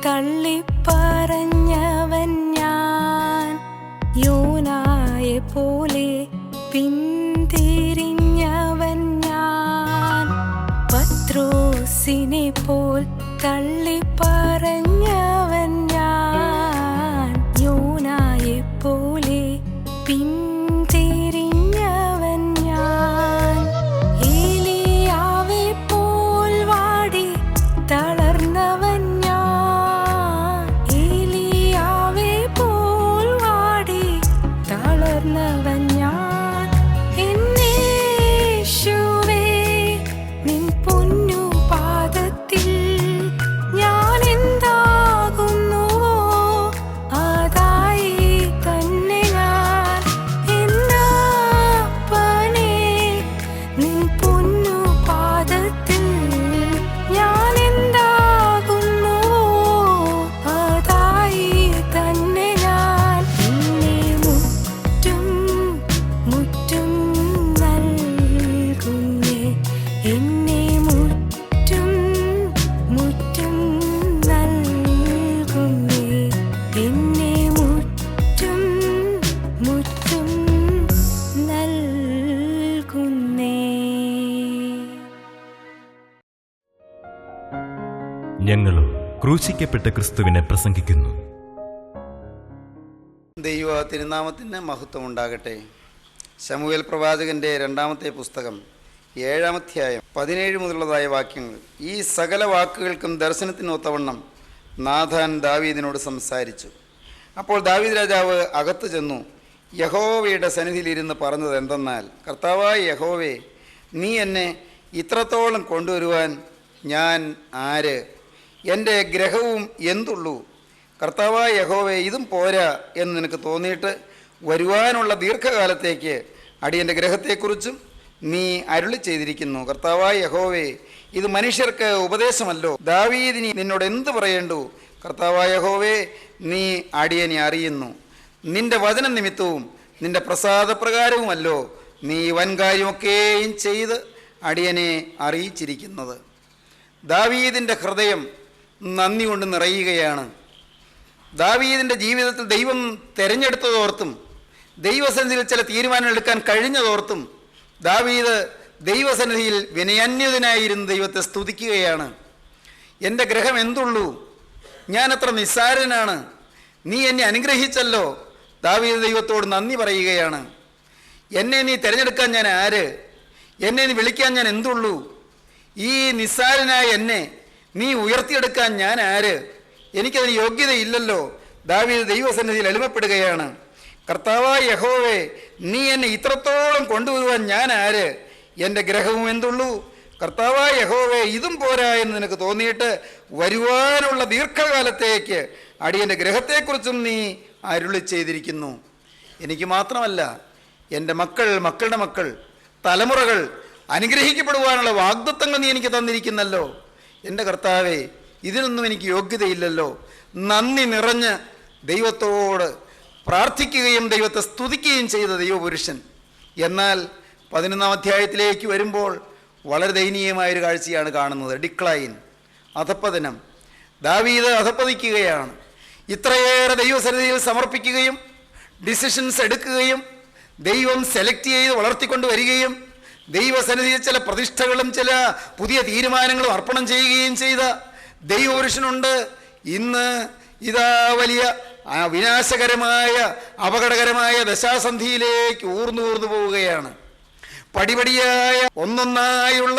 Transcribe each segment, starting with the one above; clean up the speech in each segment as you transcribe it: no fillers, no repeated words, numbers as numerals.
തള്ളിപ്പറഞ്ഞവൻ ഞാൻ, യോനായെ പോലെ പിന്തിരിഞ്ഞവൻ ഞാൻ. പത്രോസിനെ പോൽ തള്ളിപ്പറഞ്ഞവൻ ഞാൻ, യോനായെ പോലെ പിന്തിരിഞ്ഞവൻ ഞാൻ. ഏലിയാവെ പോൽ വാടി തളർന്നവൻ ഞാൻ, ഏലിയാവെ പോൽ വാടി തളർന്നവൻ ഞാൻ. എന്നേശുവേ നിൻ പൊന്നു പാദത്തിൽ ഞാൻ എന്താകുന്നുവോ അതായി തന്നെ ഞാൻ. എന്നപ്പനേ നിൻ പൊന്നു പാദത്തിൽ ഞാൻ എന്താകുന്നുവോ അതായി തന്നെ ഞാൻ. എന്നെ മുറ്റും മുറ്റും നൽകുന്നേ, എന്നെ മുറ്റും മുറ്റും നൽകുന്നേ, എന്നെ മുറ്റും മുറ്റും നൽകുന്നേ. ഞങ്ങളോ ക്രൂശിക്കപ്പെട്ട ക്രിസ്തുവിനെ പ്രസംഗിക്കുന്നു. ദൈവ തിരുനാമത്തിന് മഹത്വം ഉണ്ടാകട്ടെ. ശമൂവേൽ പ്രവാചകൻ്റെ 2-ാമത്തെ പുസ്തകം 7-ാം അധ്യായം 17 മുതലുള്ളതായ വാക്യങ്ങൾ. ഈ സകല വാക്കുകൾക്കും ദർശനത്തിനൊത്തവണ്ണം നാഥാൻ ദാവീദിനോട് സംസാരിച്ചു. അപ്പോൾ ദാവീദ് രാജാവ് അകത്ത് ചെന്നു യഹോവയുടെ സന്നിധിയിലിരുന്ന് പറഞ്ഞത് എന്തെന്നാൽ, കർത്താവായ യഹോവേ, നീ എന്നെ ഇത്രത്തോളം കൊണ്ടുവരുവാൻ ഞാൻ ആര്? എൻ്റെ ഗ്രഹവും എന്തുള്ളൂ? കർത്താവായ യഹോവേ, ഇതും പോരാ എന്ന് നിനക്ക് തോന്നിയിട്ട് വരുവാനുള്ള ദീർഘകാലത്തേക്ക് അടിയൻ്റെ ഗ്രഹത്തെക്കുറിച്ചും നീ അരുളി ചെയ്തിരിക്കുന്നു. കർത്താവായ യഹോവേ, ഇത് മനുഷ്യർക്ക് ഉപദേശമല്ലോ. ദാവീദിനി നിന്നോട് എന്ത് പറയേണ്ടു? കർത്താവായ യഹോവേ, നീ അടിയനെ അറിയുന്നു. നിന്റെ വചന നിമിത്തവും നിന്റെ പ്രസാദപ്രകാരവുമല്ലോ നീ വൻകാര്യമൊക്കെയും ചെയ്ത് അടിയനെ അറിയിച്ചിരിക്കുന്നത്. ദാവീദിൻ്റെ ഹൃദയം നന്ദി കൊണ്ട് നിറയുകയാണ്. ദാവീദിൻ്റെ ജീവിതത്തിൽ ദൈവം തിരഞ്ഞെടുത്തതോർത്തും ദൈവസന്നിധിയിൽ ചില തീരുമാനങ്ങൾ എടുക്കാൻ കഴിഞ്ഞതോർത്തും ദാവീദ് ദൈവസന്നിധിയിൽ വിനയാന്യതനായിരുന്ന് ദൈവത്തെ സ്തുതിക്കുകയാണ്. എൻ്റെ ഗ്രഹം എന്തുള്ളൂ? ഞാനത്ര നിസ്സാരനാണ്. നീ എന്നെ അനുഗ്രഹിച്ചല്ലോ. ദാവീദ് ദൈവത്തോട് നന്ദി പറയുകയാണ്. എന്നെ നീ തിരഞ്ഞെടുക്കാൻ ഞാൻ ആര്? എന്നെ നീ വിളിക്കാൻ ഞാൻ എന്തുള്ളൂ? ഈ നിസ്സാരനായ എന്നെ നീ ഉയർത്തിയെടുക്കാൻ ഞാൻ ആര്? എനിക്കതിന് യോഗ്യതയില്ലല്ലോ. ദാവീദ് ദൈവസന്നിധിയിൽ എളിമപ്പെടുകയാണ്. കർത്താവായ യഹോവേ, നീ എന്നെ ഇത്രത്തോളം കൊണ്ടുവരുവാൻ ഞാൻ ആര്? എൻ്റെ ഗ്രഹവും എന്തുള്ളൂ? കർത്താവായ യഹോവേ, ഇതും പോരാ എന്ന് നിനക്ക് തോന്നിയിട്ട് വരുവാനുള്ള ദീർഘകാലത്തേക്ക് അടിയൻ്റെ ഗ്രഹത്തെക്കുറിച്ചും നീ അരുളി ചെയ്തിരിക്കുന്നു. എനിക്ക് മാത്രമല്ല, എൻ്റെ മക്കൾ, മക്കളുടെ മക്കൾ, തലമുറകൾ അനുഗ്രഹിക്കപ്പെടുവാനുള്ള വാഗ്ദത്തങ്ങൾ നീ എനിക്ക് തന്നിരിക്കുന്നല്ലോ. എൻ്റെ കർത്താവേ, ഇതിനൊന്നും എനിക്ക് യോഗ്യതയില്ലല്ലോ. നന്ദി നിറഞ്ഞ് ദൈവത്തോട് പ്രാർത്ഥിക്കുകയും ദൈവത്തെ സ്തുതിക്കുകയും ചെയ്ത ദൈവപുരുഷൻ. എന്നാൽ 11-ാം അധ്യായത്തിലേക്ക് വരുമ്പോൾ വളരെ ദയനീയമായൊരു കാഴ്ചയാണ് കാണുന്നത്. ഡിക്ലൈൻ, അധപ്പതനം. ദാവീദ് അധപ്പതിക്കുകയാണ്. ഇത്രയേറെ ദൈവസന്നിധിയിൽ സമർപ്പിക്കുകയും ഡിസിഷൻസ് എടുക്കുകയും ദൈവം സെലക്ട് ചെയ്ത് വളർത്തിക്കൊണ്ട് വരികയും ദൈവസന്നിധിയിൽ ചില പ്രതിഷ്ഠകളും ചില പുതിയ തീരുമാനങ്ങളും അർപ്പണം ചെയ്യുകയും ചെയ്ത ദൈവപുരുഷനുണ്ട്. ഇന്ന് ഇതാ വലിയ വിനാശകരമായ അപകടകരമായ ദശാസന്ധിയിലേക്ക് ഊർന്നു പോവുകയാണ്. പടിപടിയായ ഒന്നൊന്നായുള്ള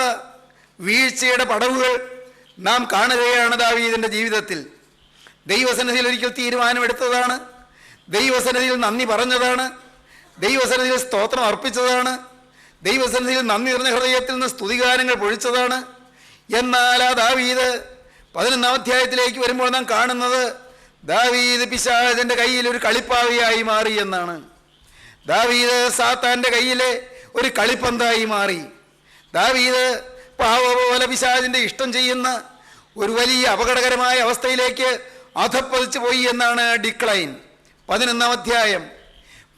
വീഴ്ചയുടെ പടവുകൾ നാം കാണുകയാണ് ദാവീദിൻ്റെ ജീവിതത്തിൽ. ദൈവസന്നിധിയിൽ ഒരിക്കൽ തീരുമാനമെടുത്തതാണ്, ദൈവസന്നിധിയിൽ നന്ദി പറഞ്ഞതാണ്, ദൈവസന്നിധിയിൽ സ്തോത്രം അർപ്പിച്ചതാണ്, ദൈവസന്നിധിയിൽ നന്ദി നിറഞ്ഞ ഹൃദയത്തിൽ നിന്ന് സ്തുതിഗാനങ്ങൾ പൊഴിച്ചതാണ്. എന്നാൽ ആ ദാവീദ് 11-ാം അധ്യായത്തിലേക്ക് വരുമ്പോൾ നാം കാണുന്നത് ദാവീദ് പിശാചിൻ്റെ കയ്യിൽ ഒരു കളിപ്പാവിയായി മാറി എന്നാണ്. ദാവീദ് സാത്താൻ്റെ കയ്യിലെ ഒരു കളിപ്പന്തായി മാറി. ദാവീദ് പാവ പോലെ പിശാചിൻ്റെ ഇഷ്ടം ചെയ്യുന്ന ഒരു വലിയ അപകടകരമായ അവസ്ഥയിലേക്ക് അധപ്പതിച്ചു പോയി എന്നാണ് ഡിക്ലൈൻ. 11-ാം അധ്യായം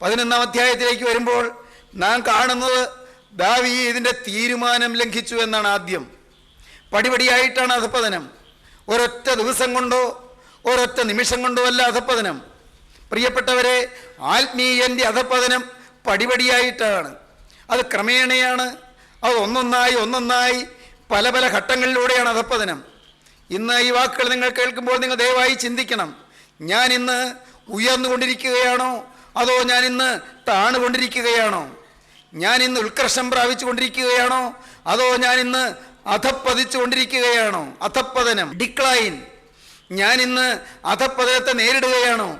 11-ാം അധ്യായത്തിലേക്ക് വരുമ്പോൾ നാം കാണുന്നത് ദാവീദിൻ്റെ തീരുമാനം ലംഘിച്ചു എന്നാണ്. ആദ്യം പടിപടിയായിട്ടാണ് അധപ്പതനം. ഒരൊറ്റ ദിവസം കൊണ്ടോ ഒരൊറ്റ നിമിഷം കൊണ്ടുമല്ല അധപ്പതനം. പ്രിയപ്പെട്ടവരെ, ആത്മീയൻ്റെ അധപ്പതനം പടിപടിയായിട്ടാണ്. അത് ക്രമേണയാണ്. അത് ഒന്നൊന്നായി പല പല ഘട്ടങ്ങളിലൂടെയാണ് അധപ്പതനം. ഇന്ന് ഈ വാക്കുകൾ നിങ്ങൾ കേൾക്കുമ്പോൾ നിങ്ങൾ ദയവായി ചിന്തിക്കണം. ഞാൻ ഇന്ന് ഉയർന്നുകൊണ്ടിരിക്കുകയാണോ അതോ ഞാൻ ഇന്ന് താണുകൊണ്ടിരിക്കുകയാണോ? ഞാൻ ഇന്ന് ഉത്കർഷം പ്രാപിച്ചു കൊണ്ടിരിക്കുകയാണോ അതോ ഞാൻ ഇന്ന് അധപ്പതിച്ചു കൊണ്ടിരിക്കുകയാണോ? അധപ്പതനം, ഡിക്ലൈൻ. ഞാൻ ഇന്ന് അധപ്പതനത്തെ നേരിടുകയാണോ?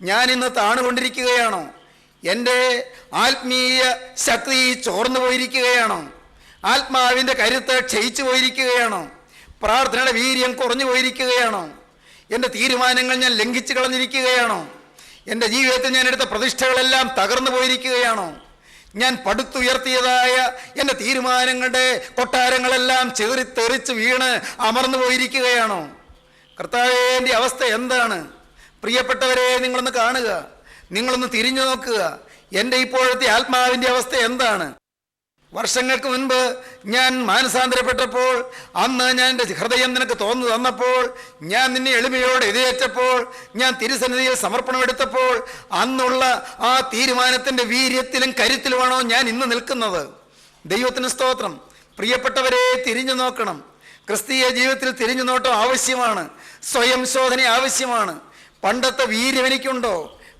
ഞാൻ ഇന്ന് താണുകൊണ്ടിരിക്കുകയാണോ? എൻ്റെ ആത്മീയ ശക്തി ചോർന്നു പോയിരിക്കുകയാണോ? ആത്മാവിൻ്റെ കരുത്ത് ക്ഷയിച്ചു പോയിരിക്കുകയാണോ? പ്രാർത്ഥനയുടെ വീര്യം കുറഞ്ഞു പോയിരിക്കുകയാണോ? എൻ്റെ തീരുമാനങ്ങൾ ഞാൻ ലംഘിച്ചു കളഞ്ഞിരിക്കുകയാണോ? എൻ്റെ ജീവിതത്തിൽ ഞാൻ എടുത്ത പ്രതിഷ്ഠകളെല്ലാം തകർന്നു പോയിരിക്കുകയാണോ? ഞാൻ പടുത്തുയർത്തിയതായ എൻ്റെ തീരുമാനങ്ങളുടെ കൊട്ടാരങ്ങളെല്ലാം ചെറിത്തെറിച്ച് വീണ് അമർന്നു പോയിരിക്കുകയാണോ? കർത്താവേ, എൻ്റെ അവസ്ഥ എന്താണ്? പ്രിയപ്പെട്ടവരെ, നിങ്ങളൊന്ന് കാണുക, നിങ്ങളൊന്ന് തിരിഞ്ഞു നോക്കുക. എൻ്റെ ഇപ്പോഴത്തെ ആത്മാവിൻ്റെ അവസ്ഥ എന്താണ്? വർഷങ്ങൾക്ക് മുൻപ് ഞാൻ മാനസാന്തരപ്പെട്ടപ്പോൾ, അന്ന് ഞാൻ എൻ്റെ ഹൃദയം നിനക്ക് തോന്നു തന്നപ്പോൾ, ഞാൻ നിന്നെ എളിമയോടെ എതിരേറ്റപ്പോൾ, ഞാൻ തിരുസന്നിധിയിൽ സമർപ്പണമെടുത്തപ്പോൾ, അന്നുള്ള ആ തീരുമാനത്തിൻ്റെ വീര്യത്തിലും കരുത്തിലുമാണോ ഞാൻ ഇന്ന് നിൽക്കുന്നത്? ദൈവത്തിന് സ്തോത്രം. പ്രിയപ്പെട്ടവരെ, തിരിഞ്ഞു നോക്കണം. ക്രിസ്തീയ ജീവിതത്തിൽ തിരിഞ്ഞു നോട്ടം ആവശ്യമാണ്. സ്വയം ശോധന ആവശ്യമാണ്. പണ്ടത്തെ വീര്യം എനിക്കുണ്ടോ?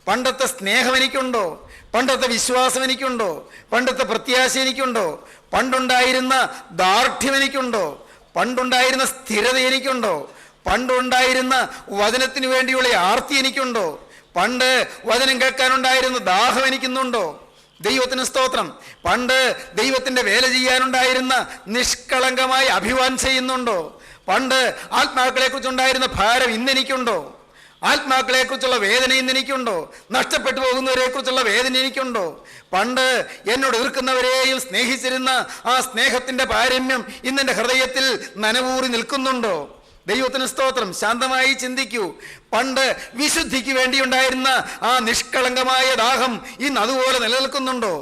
പണ്ടത്തെ സ്നേഹം എനിക്കുണ്ടോ? പണ്ടത്തെ വിശ്വാസം എനിക്കുണ്ടോ? പണ്ടത്തെ പ്രത്യാശ എനിക്കുണ്ടോ? പണ്ടുണ്ടായിരുന്ന ദാർഢ്യം എനിക്കുണ്ടോ? പണ്ടുണ്ടായിരുന്ന സ്ഥിരത എനിക്കുണ്ടോ? പണ്ടുണ്ടായിരുന്ന വചനത്തിന് വേണ്ടിയുള്ള ആർത്തി എനിക്കുണ്ടോ? പണ്ട് വചനം കേൾക്കാനുണ്ടായിരുന്ന ദാഹം എനിക്കുന്നുണ്ടോ? ദൈവത്തിന് സ്തോത്രം. പണ്ട് ദൈവത്തിൻ്റെ വേല ചെയ്യാനുണ്ടായിരുന്ന നിഷ്കളങ്കമായ അഭിവാഞ്ച ചെയ്യുന്നുണ്ടോ? പണ്ട് ആത്മാക്കളെക്കുറിച്ചുണ്ടായിരുന്ന ഭാരം ഇന്നെനിക്കുണ്ടോ? ആത്മാക്കളെക്കുറിച്ചുള്ള വേദന ഇന്ന് എനിക്കുണ്ടോ? നഷ്ടപ്പെട്ടു പോകുന്നവരെക്കുറിച്ചുള്ള വേദന എനിക്കുണ്ടോ? പണ്ട് എന്നോട് എതിർക്കുന്നവരെയും സ്നേഹിച്ചിരുന്ന ആ സ്നേഹത്തിൻ്റെ പാരമ്യം ഇന്നെൻ്റെ ഹൃദയത്തിൽ നനവൂറി നിൽക്കുന്നുണ്ടോ? ദൈവത്തിന് സ്തോത്രം. ശാന്തമായി ചിന്തിക്കൂ. പണ്ട് വിശുദ്ധിക്ക് വേണ്ടിയുണ്ടായിരുന്ന ആ നിഷ്കളങ്കമായ ദാഹം ഇന്ന് അതുപോലെ നിലനിൽക്കുന്നുണ്ടോ?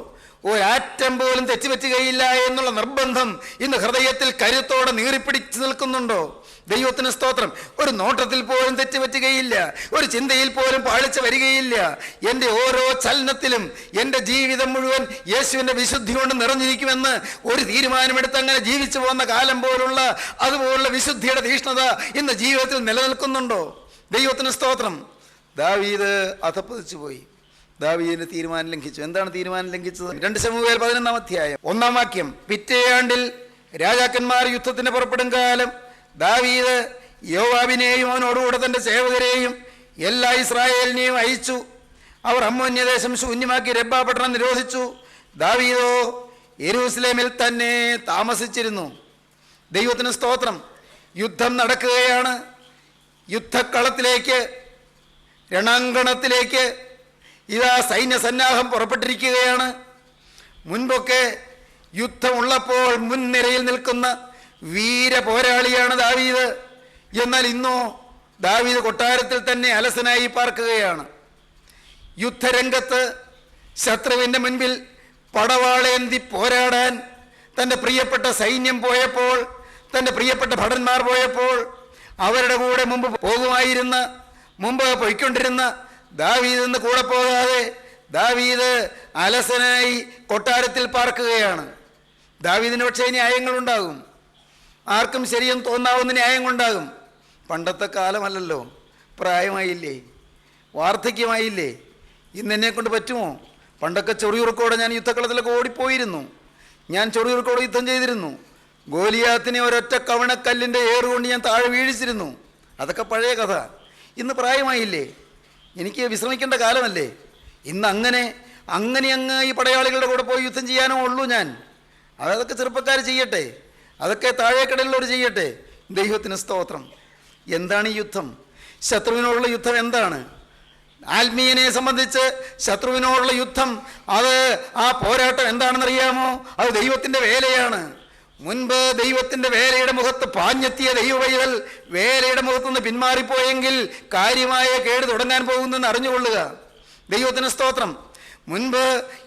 ഒരാറ്റം പോലും തെറ്റുപറ്റുകയില്ല എന്നുള്ള നിർബന്ധം ഇന്ന് ഹൃദയത്തിൽ കരുത്തോടെ നീറിപ്പിടിച്ചു നിൽക്കുന്നുണ്ടോ? ദൈവത്തിന് സ്തോത്രം. ഒരു നോട്ടത്തിൽ പോലും തെറ്റുപറ്റുകയില്ല, ഒരു ചിന്തയിൽ പോലും പാളിച്ച വരികയില്ല. എൻ്റെ ഓരോ ചലനത്തിലും എൻ്റെ ജീവിതം മുഴുവൻ യേശുവിൻ്റെ വിശുദ്ധി കൊണ്ട് നിറഞ്ഞിരിക്കുമെന്ന് ഒരു തീരുമാനമെടുത്ത് അങ്ങനെ ജീവിച്ചു പോകുന്ന കാലം പോലുള്ള അതുപോലുള്ള വിശുദ്ധിയുടെ തീഷ്ണത ഇന്ന് ജീവിതത്തിൽ നിലനിൽക്കുന്നുണ്ടോ? ദൈവത്തിന് സ്തോത്രം. ദാവീദ് അധപ്പതിച്ചു പോയി. ദാവീദിന്റെ തീരുമാനം ലംഘിച്ചു. എന്താണ് തീരുമാനം ലംഘിച്ചത്? 2 ശമൂവേൽ 11-ാം അധ്യായം 1-ാം വാക്യം. പിറ്റേ ആണ്ടിൽ രാജാക്കന്മാർ യുദ്ധത്തിന് പുറപ്പെടും കാലം ദാവീദ് യോവാബിനെയും അവനോടുകൂടെ തൻ്റെ സേവകരെയും എല്ലാ ഇസ്രായേലിനെയും അയച്ചു. അവർ അമ്മോന്യദേശം ശൂന്യമാക്കി രബ്ബ പട്ടണം നിരോധിച്ചു. ദാവീദോ യെരൂശലേമിൽ തന്നെ താമസിച്ചിരുന്നു. ദൈവത്തിന് സ്തോത്രം. യുദ്ധം നടക്കുകയാണ്. യുദ്ധക്കളത്തിലേക്ക്, രണാങ്കണത്തിലേക്ക് ഇതാ സൈന്യസന്നാഹം പുറപ്പെട്ടിരിക്കുകയാണ്. മുൻപൊക്കെ യുദ്ധമുള്ളപ്പോൾ മുൻനിരയിൽ നിൽക്കുന്ന വീര പോരാളിയാണ് ദാവീദ്. എന്നാൽ ഇന്നോ ദാവീദ് കൊട്ടാരത്തിൽ തന്നെ അലസനായി പാർക്കുകയാണ്. യുദ്ധരംഗത്ത് ശത്രുവിൻ്റെ മുൻപിൽ പടവാളേന്തി പോരാടാൻ തൻ്റെ പ്രിയപ്പെട്ട സൈന്യം പോയപ്പോൾ, തൻ്റെ പ്രിയപ്പെട്ട ഭടന്മാർ പോയപ്പോൾ അവരുടെ കൂടെ മുമ്പ് പോയിക്കൊണ്ടിരുന്ന ദാവീദ് എന്ന് കൂടെ പോകാതെ ദാവീദ് അലസനായി കൊട്ടാരത്തിൽ പാർക്കുകയാണ്. ദാവീദിന് പക്ഷേ ന്യായങ്ങളുണ്ടാകും. ആർക്കും ശരിയെന്ന് തോന്നാവുന്ന ന്യായങ്ങളുണ്ടാകും. പണ്ടത്തെ കാലമല്ലല്ലോ, പ്രായമായില്ലേ, വാർദ്ധക്യമായില്ലേ, ഇന്ന് എന്നെ കൊണ്ട് പറ്റുമോ? പണ്ടൊക്കെ ചൊറിയുറക്കോടെ ഞാൻ യുദ്ധക്കളത്തിലൊക്കെ ഓടിപ്പോയിരുന്നു. ഞാൻ ചൊറിയുറക്കോടെ യുദ്ധം ചെയ്തിരുന്നു. ഗോലിയാത്തിനെ ഒരൊറ്റ കവണക്കല്ലിൻ്റെ ഏറുകൊണ്ട് ഞാൻ താഴെ വീഴിച്ചിരുന്നു. അതൊക്കെ പഴയ കഥ. ഇന്ന് പ്രായമായില്ലേ, എനിക്ക് വിശ്രമിക്കേണ്ട കാലമല്ലേ. ഇന്ന് അങ്ങനെ അങ്ങ് ഈ പടയാളികളുടെ കൂടെ പോയി യുദ്ധം ചെയ്യാനോ ഉള്ളൂ ഞാൻ. അതൊക്കെ ചെറുപ്പക്കാർ ചെയ്യട്ടെ, അതൊക്കെ താഴേക്കടലിലോട് ചെയ്യട്ടെ. ദൈവത്തിന് സ്തോത്രം. എന്താണ് ഈ യുദ്ധം? ശത്രുവിനോടുള്ള യുദ്ധം എന്താണ്? ആത്മീയനെ സംബന്ധിച്ച് ശത്രുവിനോടുള്ള യുദ്ധം, അത് ആ പോരാട്ടം എന്താണെന്നറിയാമോ? അത് ദൈവത്തിൻ്റെ വേലയാണ്. മുൻപ് ദൈവത്തിൻ്റെ വേലയുടെ മുഖത്ത് പാഞ്ഞെത്തിയ ദൈവവൈതൽ വേലയുടെ മുഖത്തുനിന്ന് പിന്മാറിപ്പോയെങ്കിൽ കാര്യമായ കേട് തുടങ്ങാൻ പോകുന്നെന്ന് അറിഞ്ഞുകൊള്ളുക. ദൈവത്തിന് സ്തോത്രം. മുൻപ്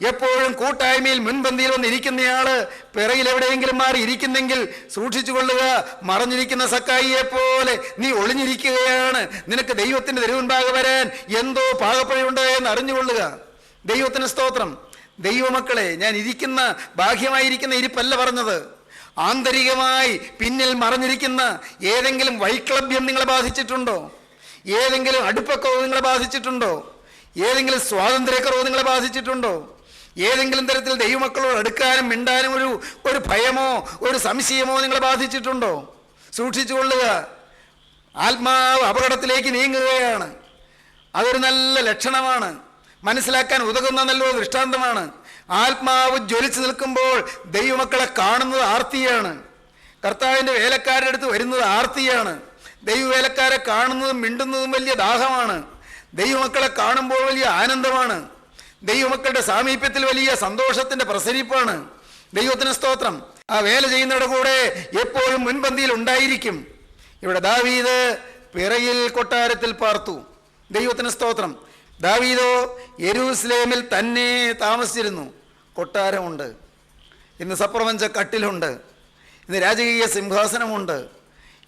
എപ്പോഴും കൂട്ടായ്മയിൽ മുൻപന്തിയിൽ വന്നിരിക്കുന്നയാള് പിറയിൽ എവിടെയെങ്കിലും മാറി ഇരിക്കുന്നെങ്കിൽ സൂക്ഷിച്ചു കൊള്ളുക. മറഞ്ഞിരിക്കുന്ന സക്കായിയെ പോലെ നീ ഒളിഞ്ഞിരിക്കുകയാണ്. നിനക്ക് ദൈവത്തിന്റെ തിരുമുൻപാകെ വരാൻ എന്തോ പാകപ്പഴയുണ്ട് എന്ന് അറിഞ്ഞുകൊള്ളുക. ദൈവത്തിന് സ്തോത്രം. ദൈവമക്കളെ, ഞാൻ ഇരിക്കുന്ന ബാഹ്യമായിരിക്കുന്ന ഇരിപ്പല്ല പറഞ്ഞത്. ആന്തരികമായി പിന്നിൽ മറഞ്ഞിരിക്കുന്ന ഏതെങ്കിലും വൈക്ലഭ്യം നിങ്ങളെ ബാധിച്ചിട്ടുണ്ടോ? ഏതെങ്കിലും അടുപ്പക്കുറവ് നിങ്ങളെ ബാധിച്ചിട്ടുണ്ടോ? ഏതെങ്കിലും സ്വാതന്ത്ര്യക്കുറവ് നിങ്ങളെ ബാധിച്ചിട്ടുണ്ടോ? ഏതെങ്കിലും തരത്തിൽ ദൈവമക്കളോട് അടുക്കാനും മിണ്ടാനും ഒരു ഭയമോ ഒരു സംശയമോ നിങ്ങളെ ബാധിച്ചിട്ടുണ്ടോ? സൂക്ഷിച്ചു കൊള്ളുക. ആത്മാവ് അപകടത്തിലേക്ക് നീങ്ങുകയാണ്. അതൊരു നല്ല ലക്ഷണമാണ്. മനസ്സിലാക്കാൻ ഉതകുന്ന നല്ലൊരു ദൃഷ്ടാന്തമാണ്. ആത്മാവ് ജ്വലിച്ചു നിൽക്കുമ്പോൾ ദൈവമക്കളെ കാണുന്നത് ആർത്തിയാണ്. കർത്താവിൻ്റെ വേലക്കാരുടെ അടുത്ത് വരുന്നത് ആർത്തിയാണ്. ദൈവവേലക്കാരെ കാണുന്നതും മിണ്ടുന്നതും വലിയ ദാഹമാണ്. ദൈവമക്കളെ കാണുമ്പോൾ വലിയ ആനന്ദമാണ്. ദൈവമക്കളുടെ സാമീപ്യത്തിൽ വലിയ സന്തോഷത്തിൻ്റെ പ്രസരിപ്പാണ്. ദൈവത്തിന് സ്തോത്രം. ആ വേല ചെയ്യുന്നവരുടെ കൂടെ എപ്പോഴും മുൻപന്തിയിൽ ഉണ്ടായിരിക്കും. ഇവിടെ ദാവീദ് പിറയിൽ കൊട്ടാരത്തിൽ പാർത്തു. ദൈവത്തിന് സ്തോത്രം. ദാവീദോ യെരൂശലേമിൽ തന്നെ താമസിച്ചിരുന്നു. കൊട്ടാരമുണ്ട്, ഇന്ന് സപ്രപഞ്ച കട്ടിലുണ്ട്, ഇന്ന് രാജകീയ സിംഹാസനമുണ്ട്,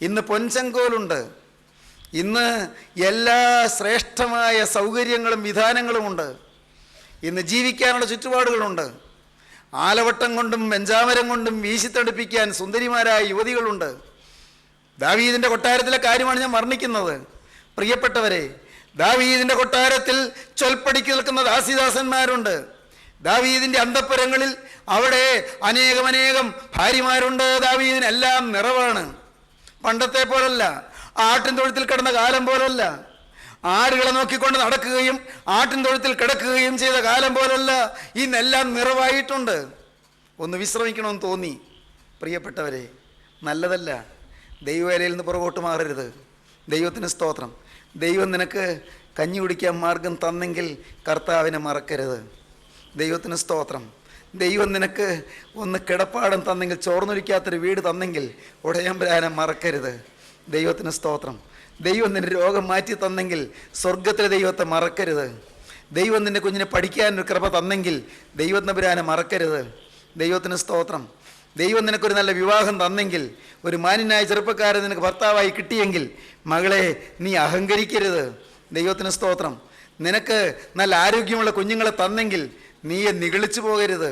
ഇന്ന് പൊൻചെങ്കോലുണ്ട്, ഇന്ന് എല്ലാ ശ്രേഷ്ഠമായ സൗകര്യങ്ങളും വിധാനങ്ങളുമുണ്ട്. ഇന്ന് ജീവിക്കാനുള്ള ചുറ്റുപാടുകളുണ്ട്. ആലവട്ടം കൊണ്ടും വെഞ്ചാമരം കൊണ്ടും വീശിത്തടുപ്പിക്കാൻ സുന്ദരിമാരായ യുവതികളുണ്ട്. ദാവീദിൻ്റെ കൊട്ടാരത്തിലെ കാര്യമാണ് ഞാൻ വർണ്ണിക്കുന്നത്. പ്രിയപ്പെട്ടവരെ, ദാവീദിൻ്റെ കൊട്ടാരത്തിൽ ചൊൽപ്പടിക്ക് നിൽക്കുന്ന ദാസിദാസന്മാരുണ്ട്. ദാവീദിൻ്റെ അന്തഃപുരങ്ങളിൽ അവിടെ അനേകം ഭാര്യമാരുണ്ട്. ദാവീദിനെല്ലാം നിറവാണ്. പണ്ടത്തെ പോലല്ല, ആട്ടിൻ തൊഴുത്തിൽ കിടന്ന കാലം പോലല്ല, ആടുകളെ നോക്കിക്കൊണ്ട് നടക്കുകയും ആട്ടിൻ തൊഴുത്തിൽ കിടക്കുകയും ചെയ്ത കാലം പോലല്ല. ഇന്നെല്ലാം നിറവായിട്ടുണ്ട്. ഒന്ന് വിശ്രമിക്കണമെന്ന് തോന്നി. പ്രിയപ്പെട്ടവരെ, നല്ലതല്ല. ദൈവവേലയിൽ നിന്ന് പുറകോട്ട് മാറരുത്. ദൈവത്തിന് സ്തോത്രം. ദൈവം നിനക്ക് കഞ്ഞി കുടിക്കാൻ മാർഗം തന്നെങ്കിൽ കർത്താവിനെ മറക്കരുത്. ദൈവത്തിന് സ്തോത്രം. ദൈവം നിനക്ക് ഒന്ന് കിടപ്പാടം തന്നെങ്കിൽ, ചോർന്നൊലിക്കാത്തൊരു വീട് തന്നെങ്കിൽ ഉടയമ്പരാനെ മറക്കരുത്. ദൈവത്തിന് സ്തോത്രം. ദൈവം നിന്റെ രോഗം മാറ്റി തന്നെങ്കിൽ സ്വർഗത്തിലെ ദൈവത്തെ മറക്കരുത്. ദൈവം നിന്റെ കുഞ്ഞിനെ പഠിക്കാനൊരു കൃപ തന്നെങ്കിൽ ദൈവത്തമ്പുരാനെ മറക്കരുത്. ദൈവത്തിന് സ്തോത്രം. ദൈവം നിനക്കൊരു നല്ല വിവാഹം തന്നെങ്കിൽ, ഒരു മാന്യനായ ചെറുപ്പക്കാരൻ നിനക്ക് ഭർത്താവായി കിട്ടിയെങ്കിൽ മകളെ നീ അഹങ്കരിക്കരുത്. ദൈവത്തിന് സ്തോത്രം. നിനക്ക് നല്ല ആരോഗ്യമുള്ള കുഞ്ഞുങ്ങളെ തന്നെങ്കിൽ നീ നിഗളിച്ചു പോകരുത്.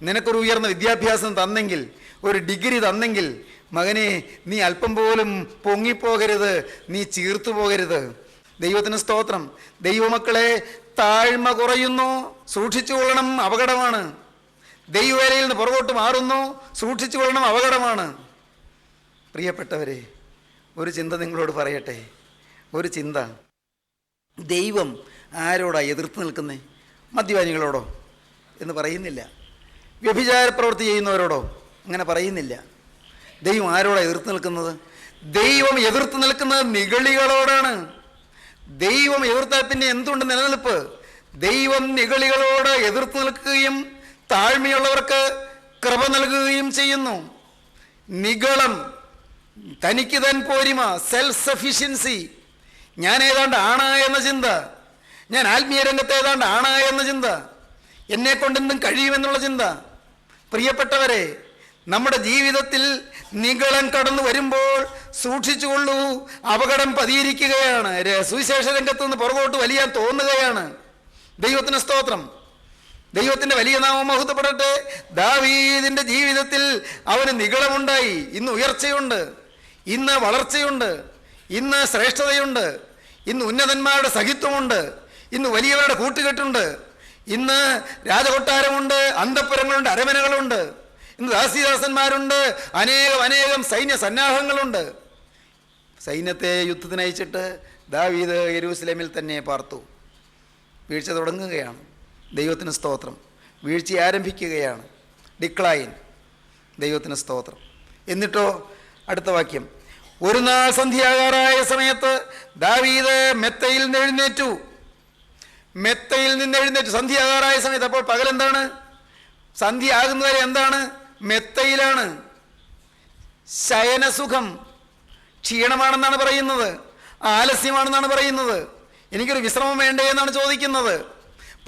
നിനക്കൊരു ഉയർന്ന വിദ്യാഭ്യാസം തന്നെങ്കിൽ, ഒരു ഡിഗ്രി തന്നെങ്കിൽ മകനെ നീ അല്പം പോലും പൊങ്ങിപ്പോകരുത്, നീ ചീർത്തു പോകരുത്. ദൈവത്തിന് സ്തോത്രം. ദൈവമക്കളെ, താഴ്മ കുറയുന്നു, സൂക്ഷിച്ചു കൊള്ളണം, അപകടമാണ്. ദൈവവേലയിൽ നിന്ന് പുറകോട്ട് മാറുന്നു, സൂക്ഷിച്ചു കൊള്ളണം, അപകടമാണ്. പ്രിയപ്പെട്ടവരെ, ഒരു ചിന്ത നിങ്ങളോട് പറയട്ടെ. ഒരു ചിന്ത. ദൈവം ആരോടാ എതിർത്ത് നിൽക്കുന്നേ? മദ്യപാനികളോടോ എന്ന് പറയുന്നില്ല. വ്യഭിചാര പ്രവൃത്തി ചെയ്യുന്നവരോടോ അങ്ങനെ പറയുന്നില്ല. ദൈവം ആരോടാണ് എതിർത്ത് നിൽക്കുന്നത്? ദൈവം എതിർത്ത് നിൽക്കുന്നത് നിഗളികളോടാണ്. ദൈവം എതിർത്താൽ പിന്നെ എന്തുകൊണ്ട് നിലനിൽപ്പ്? ദൈവം നിഗളികളോട് എതിർത്ത് നിൽക്കുകയും താഴ്മയുള്ളവർക്ക് കൃപ നൽകുകയും ചെയ്യുന്നു. നിഗളം, തനിക്ക് തൻ പോരിമ, സെൽഫ് സഫിഷ്യൻസി, ഞാൻ ഏതാണ്ട് ആണ് എന്ന ചിന്ത, ഞാൻ ആത്മീയ രംഗത്ത് ഏതാണ്ട് ആണ് എന്ന ചിന്ത, എന്നെക്കൊണ്ടെന്തും കഴിയുമെന്നുള്ള ചിന്ത. പ്രിയപ്പെട്ടവരെ, നമ്മുടെ ജീവിതത്തിൽ നിഗളം കടന്നു വരുമ്പോൾ സൂക്ഷിച്ചുകൊള്ളൂ, അപകടം പതിയിരിക്കുകയാണ്. സുവിശേഷ രംഗത്ത് നിന്ന് പുറകോട്ട് വലിയാൻ തോന്നുകയാണ്. ദൈവത്തിന് സ്തോത്രം. ദൈവത്തിൻ്റെ വലിയ നാമം മഹത്വപ്പെടട്ടെ. ദാവീദിൻ്റെ ജീവിതത്തിൽ അവന് നിഗളമുണ്ടായി. ഇന്ന് ഉയർച്ചയുണ്ട്, ഇന്ന് വളർച്ചയുണ്ട്, ഇന്ന് ശ്രേഷ്ഠതയുണ്ട്, ഇന്ന് ഉന്നതന്മാരുടെ സഹിത്വമുണ്ട്, ഇന്ന് വലിയവരുടെ കൂട്ടുകെട്ടുണ്ട്, ഇന്ന് രാജകൊട്ടാരമുണ്ട്, അന്തഃപുരങ്ങളുണ്ട്, അരമനകളുണ്ട്, ഇന്ന് ദാസിദാസന്മാരുണ്ട്, അനേകം സൈന്യ സന്നാഹങ്ങളുണ്ട്. സൈന്യത്തെ യുദ്ധത്തിന് അയച്ചിട്ട് ദാവീദ് യെരൂശലേമിൽ തന്നെ പാർത്തു. വീഴ്ച തുടങ്ങുകയാണ്. ദൈവത്തിന് സ്തോത്രം. വീഴ്ച ആരംഭിക്കുകയാണ്. ഡിക്ലൈൻ. ദൈവത്തിന് സ്തോത്രം. എന്നിട്ടോ അടുത്ത വാക്യം, ഒരു നാൾ സന്ധ്യാകാറായ സമയത്ത് ദാവീദ് മെത്തയിൽ നിന്ന് എഴുന്നേറ്റു. മെത്തയിൽ നിന്ന് എഴുന്നേറ്റു. സന്ധ്യാകാറായ സമയത്ത്. അപ്പോൾ പകലെന്താണ്? സന്ധ്യ ആകുന്നവരെ എന്താണ്? മെത്തയിലാണ്. ശയനസുഖം. ക്ഷീണമാണെന്നാണ് പറയുന്നത്, ആലസ്യമാണെന്നാണ് പറയുന്നത്. എനിക്കൊരു വിശ്രമം വേണ്ടേ എന്നാണ് ചോദിക്കുന്നത്.